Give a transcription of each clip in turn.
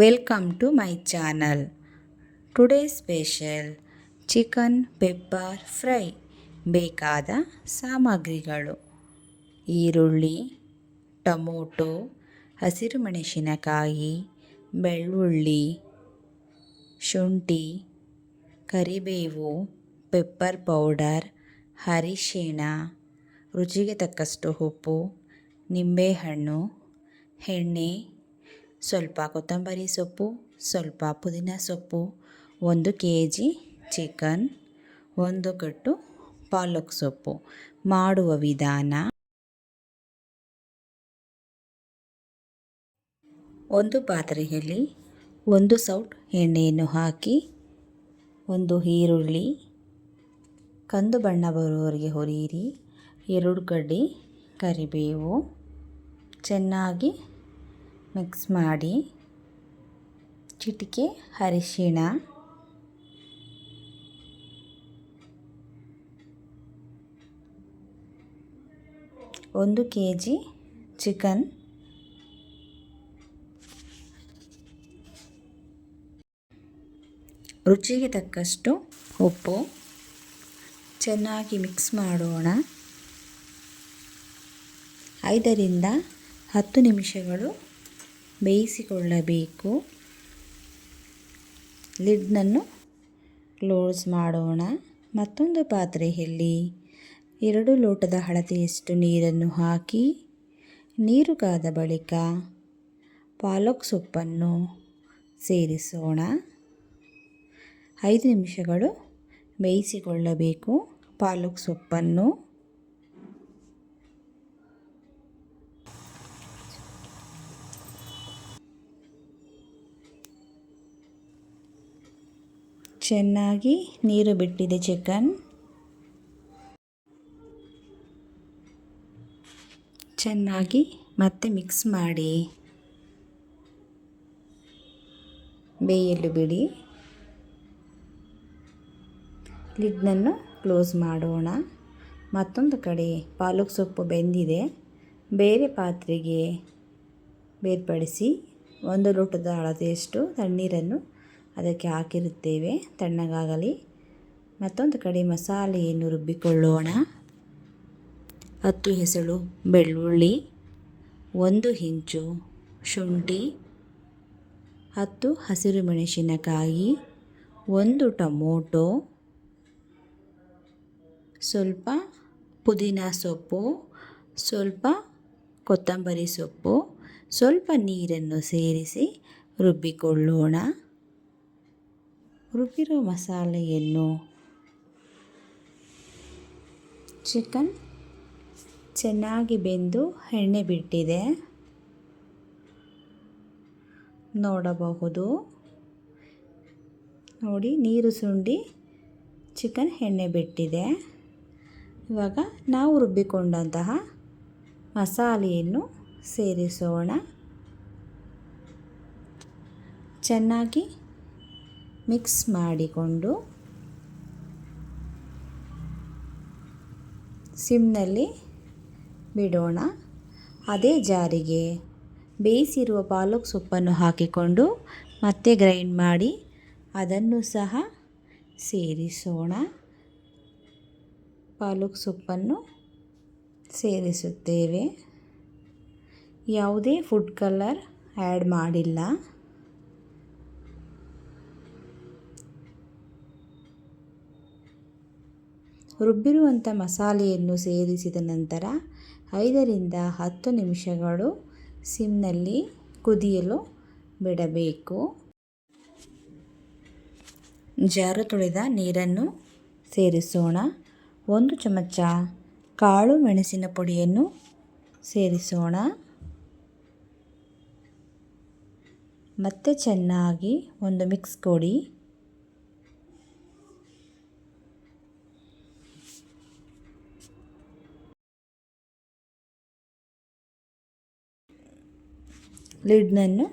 Welcome to my channel. Today special chicken pepper fry. ಬೇಕಾದ ಸಾಮಗ್ರಿಗಳು: ಈರುಳ್ಳಿ, ಟೊಮೊಟೊ, ಹಸಿರು ಮೆಣಸಿನಕಾಯಿ, ಬೆಳ್ಳುಳ್ಳಿ, ಶುಂಠಿ, ಕರಿಬೇವು, ಪೆಪ್ಪರ್ ಪೌಡರ್, ಅರಿಶಿಣ, ರುಚಿಗೆ ತಕ್ಕಷ್ಟು ಉಪ್ಪು, ನಿಂಬೆಹಣ್ಣು, ಎಣ್ಣೆ, ಸ್ವಲ್ಪ ಕೊತ್ತಂಬರಿ ಸೊಪ್ಪು, ಸ್ವಲ್ಪ ಪುದೀನ ಸೊಪ್ಪು, 1 kg ಚಿಕನ್, 1 ಕಟ್ಟು ಪಾಲಕ್ ಸೊಪ್ಪು. ಮಾಡುವ ವಿಧಾನ: ಒಂದು ಪಾತ್ರೆಯಲ್ಲಿ 1 ಸೌಟ್ ಎಣ್ಣೆಯನ್ನು ಹಾಕಿ, 1 ಈರುಳ್ಳಿ ಕಂದು ಬಣ್ಣ ಬರುವವರೆಗೆ ಹುರಿಯಿರಿ. 2 ಕಡ್ಡಿ ಕರಿಬೇವು ಚೆನ್ನಾಗಿ ಮಿಕ್ಸ್ ಮಾಡಿ, ಚಿಟಿಕೆ ಅರಿಶಿಣ, 1 kg ಚಿಕನ್, ರುಚಿಗೆ ತಕ್ಕಷ್ಟು ಉಪ್ಪು ಚೆನ್ನಾಗಿ ಮಿಕ್ಸ್ ಮಾಡೋಣ. 5 ರಿಂದ 10 ನಿಮಿಷಗಳು ಬೇಯಿಸಿಕೊಳ್ಳಬೇಕು. ಲಿಡ್ನನ್ನು ಕ್ಲೋಸ್ ಮಾಡೋಣ. ಮತ್ತೊಂದು ಪಾತ್ರೆಯಲ್ಲಿ 2 ಲೋಟದ ಅಳತೆಯಷ್ಟು ನೀರನ್ನು ಹಾಕಿ, ನೀರು ಕಾದ ಬಳಿಕ ಪಾಲಕ್ ಸೊಪ್ಪನ್ನು ಸೇರಿಸೋಣ. 5 ನಿಮಿಷಗಳು ಬೇಯಿಸಿಕೊಳ್ಳಬೇಕು ಪಾಲಕ್ ಸೊಪ್ಪನ್ನು. ಚೆನ್ನಾಗಿ ನೀರು ಬಿಟ್ಟಿದೆ ಚಿಕನ್. ಚೆನ್ನಾಗಿ ಮತ್ತೆ ಮಿಕ್ಸ್ ಮಾಡಿ ಬೇಯಲು ಬಿಡಿ. ಲಿಡ್ನನ್ನು ಕ್ಲೋಸ್ ಮಾಡೋಣ. ಮತ್ತೊಂದು ಕಡೆ ಪಾಲಕ್ ಸೊಪ್ಪು ಬೆಂದಿದೆ. ಬೇರೆ ಪಾತ್ರೆಗೆ ಬೇರ್ಪಡಿಸಿ 1 ಲೋಟದ ಅಳತೆಯಷ್ಟು ತಣ್ಣೀರನ್ನು ಅದಕ್ಕೆ ಹಾಕಿರುತ್ತೇವೆ, ತಣ್ಣಗಾಗಲಿ. ಮತ್ತೊಂದು ಕಡೆ ಮಸಾಲೆಯನ್ನು ರುಬ್ಬಿಕೊಳ್ಳೋಣ. 10 ಎಸಳು ಬೆಳ್ಳುಳ್ಳಿ, 1 ಇಂಚು ಶುಂಠಿ, 10 ಹಸಿರು ಮೆಣಸಿನಕಾಯಿ, 1 ಟೊಮೊಟೊ, ಸ್ವಲ್ಪ ಪುದೀನ ಸೊಪ್ಪು, ಸ್ವಲ್ಪ ಕೊತ್ತಂಬರಿ ಸೊಪ್ಪು, ಸ್ವಲ್ಪ ನೀರನ್ನು ಸೇರಿಸಿ ರುಬ್ಬಿಕೊಳ್ಳೋಣ. ರುಬ್ಬಿರೋ ಮಸಾಲೆಯನ್ನು ಚಿಕನ್ ಚೆನ್ನಾಗಿ ಬೆಂದು ಎಣ್ಣೆ ಬಿಟ್ಟಿದೆ ನೋಡಬಹುದು. ನೋಡಿ, ನೀರು ಸುಂಡಿ ಚಿಕನ್ ಎಣ್ಣೆ ಬಿಟ್ಟಿದೆ. ಇವಾಗ ನಾವು ರುಬ್ಬಿಕೊಂಡಂತಹ ಮಸಾಲೆಯನ್ನು ಸೇರಿಸೋಣ. ಚೆನ್ನಾಗಿ ಮಿಕ್ಸ್ ಮಾಡಿಕೊಂಡು ಸಿಮ್ನಲ್ಲಿ ಬಿಡೋಣ. ಅದೇ ಜಾರಿಗೆ ಬೇಯಿಸಿರುವ ಪಾಲಕ್ ಸೊಪ್ಪನ್ನು ಹಾಕಿಕೊಂಡು ಮತ್ತೆ ಗ್ರೈಂಡ್ ಮಾಡಿ ಅದನ್ನು ಸಹ ಸೇರಿಸೋಣ. ಪಾಲಕ್ ಸೊಪ್ಪನ್ನು ಸೇರಿಸುತ್ತೇವೆ. ಯಾವುದೇ ಫುಡ್ ಕಲರ್ ಆ್ಯಡ್ ಮಾಡಿಲ್ಲ. ರುಬ್ಬಿರುವಂಥ ಮಸಾಲೆಯನ್ನು ಸೇರಿಸಿದ ನಂತರ 5 ರಿಂದ 10 ನಿಮಿಷಗಳು ಸಿಮ್ನಲ್ಲಿ ಕುದಿಯಲು ಬಿಡಬೇಕು. ಜಾರು ತೊಳೆದ ನೀರನ್ನು ಸೇರಿಸೋಣ. 1 ಚಮಚ ಕಾಳು ಮೆಣಸಿನ ಪುಡಿಯನ್ನು ಸೇರಿಸೋಣ. ಮತ್ತೆ ಚೆನ್ನಾಗಿ ಒಂದು ಮಿಕ್ಸ್ ಕೊಡಿ. ಲಿಡ್ನನ್ನು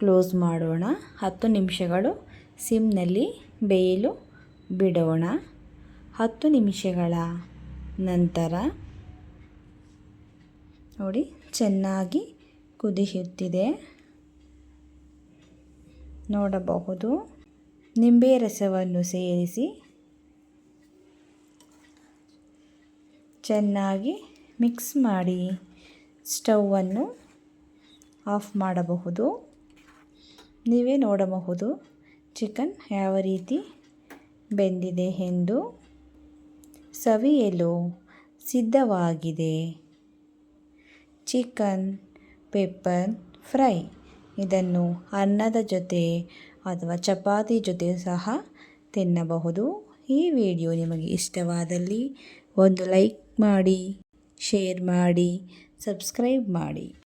ಕ್ಲೋಸ್ ಮಾಡೋಣ. 10 ನಿಮಿಷಗಳು ಸಿಮ್ನಲ್ಲಿ ಬೇಯಲು ಬಿಡೋಣ. 10 ನಿಮಿಷಗಳ ನಂತರ ನೋಡಿ, ಚೆನ್ನಾಗಿ ಕುದಿಯುತ್ತಿದೆ. ನೋಡಬಹುದು. ನಿಂಬೆ ರಸವನ್ನು ಸೇರಿಸಿ ಚೆನ್ನಾಗಿ ಮಿಕ್ಸ್ ಮಾಡಿ ಸ್ಟವನ್ನು ಆಫ್ ಮಾಡಬಹುದು. ನೀವೇ ನೋಡಬಹುದು ಚಿಕನ್ ಯಾವ ರೀತಿ ಬೆಂದಿದೆ ಎಂದು. ಸವಿಯಲು ಸಿದ್ಧವಾಗಿದೆ ಚಿಕನ್ ಪೆಪ್ಪರ್ ಫ್ರೈ. ಇದನ್ನು ಅನ್ನದ ಜೊತೆ ಅಥವಾ ಚಪಾತಿ ಜೊತೆ ಸಹ ತಿನ್ನಬಹುದು. ಈ ವಿಡಿಯೋ ನಿಮಗೆ ಇಷ್ಟವಾದಲ್ಲಿ ಒಂದು ಲೈಕ್ ಮಾಡಿ, ಶೇರ್ ಮಾಡಿ, ಸಬ್ಸ್ಕ್ರೈಬ್ ಮಾಡಿ.